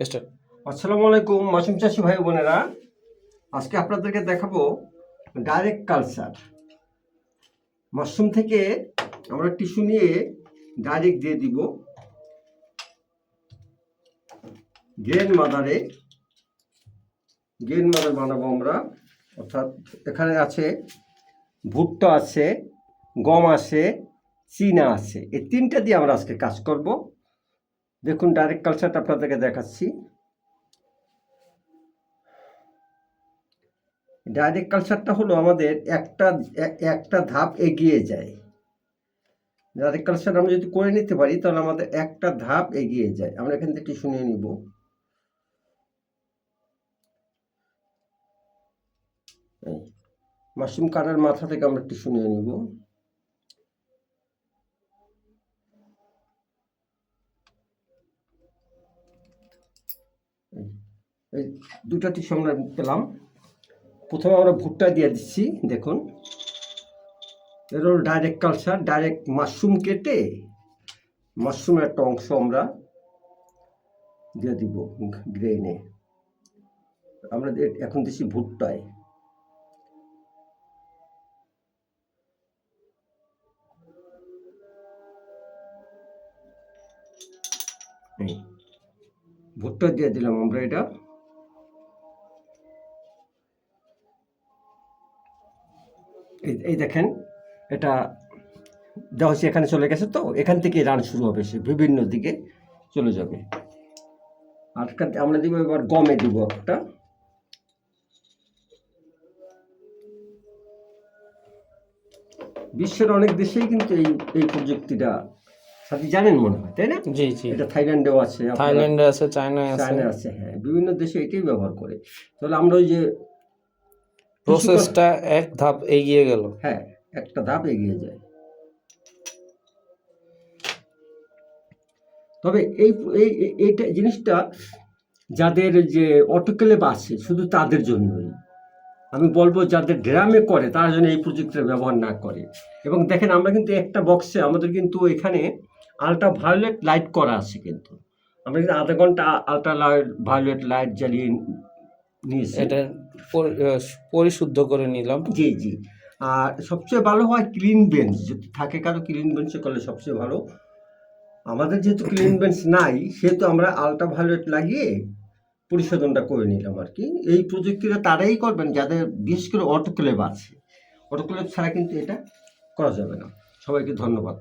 Start. আসসালামু আলাইকুম mushroom চাষি ভাই বোনেরা, আজকে আপনাদেরকে দেখাবো ডাইরেক্ট কালচার। মাশরুম থেকে আমরা টিস্যু নিয়ে ডাইরেক্ট দিয়ে দিব গ্রেন মাদারে। গ্রেন মাদার বানাবো আমরা, অর্থাৎ এখানে আছে ভুট্টা আছে, গম আছে, চীনা আছে, এই তিনটা দিয়ে আমরা আজকে কাজ করব। দেখুন ডাইরেক্ট কালচারটা আপনাদেরকে দেখাচ্ছি। ডাইরেক্ট কালচারটা হলো আমাদের একটা ধাপ এগিয়ে যায়। ডাইরেক্ট কালচার আমরা যদি করে নিতে পারি তাহলে আমাদের একটা ধাপ এগিয়ে যায়। আমরা এখান থেকে টিস্যু নিয়ে নিব। মাশরুম কাটার মাথা থেকে আমরা টিস্যু নিয়ে নিব। এই দুটা টিস্যু আমরা পেলাম। প্রথমে আমরা ভুট্টা দিয়ে দিচ্ছি। দেখুন এর হলো ডাইরেক্ট কালচার। ডাইরেক্ট মাশরুম কেটে মাশরুমের একটা অংশ আমরা দিয়ে দিব গ্রেনে। আমরা এখন দিচ্ছি ভুট্টায়। ভুট্টা দিয়ে দিলাম আমরা। এটা এই দেখেন, এটা দেওয়া হচ্ছে, এখানে চলে গেছে। তো এখান থেকে রান শুরু হবে, সে বিভিন্ন দিকে চলে যাবে। আর আমরা দিব এবার গমে দিব একটা। বিশ্বের অনেক দেশেই কিন্তু এই প্রযুক্তিটা সাথে জানেন মনে হয়, তাই না? জি জি, এটা থাইল্যান্ডেও আছে, থাইল্যান্ডে আছে, চায়নায় আছে। হ্যাঁ, বিভিন্ন দেশে এটাই ব্যবহার করে। তাহলে আমরা ওই যে প্রসেসটা এক ধাপ এগিয়ে গেল। হ্যাঁ, একটা ধাপ এগিয়ে যায়। তবে এইটা জিনিসটা যাদের যে অটোক্লেভ আছে শুধু তাদের জন্যই আমি বলবো, যাদের গ্রামে করে তারা যেন এই প্রযুক্তির ব্যবহার না করে। এবং দেখেন, আমরা কিন্তু একটা বক্সে আমাদের কিন্তু এখানে আলট্রা ভায়োলেট লাইট করা আছে। কিন্তু আমরা কিন্তু আধা ঘন্টা আলট্রা ভায়োলেট লাইট জ্বালিয়ে নিয়েছি। এটা পরিশুদ্ধ করে নিলাম। জি জি। আর সবচেয়ে ভালো হয় ক্লিন বেঞ্চ যদি থাকে কারো, ক্লিন বেঞ্চে করলে সবচেয়ে ভালো। আমাদের যেহেতু ক্লিন বেঞ্চ নাই, সেহেতু আমরা আলট্রা ভায়োলেট লাগিয়ে পরিশোধনটা করে নিলাম আর কি। এই প্রযুক্তিটা তারাই করবেন যাদের বিশেষ করে অটোক্লেভ আছে। অটোক্লেভ ছাড়া কিন্তু এটা করা যাবে না। সবাইকে ধন্যবাদ।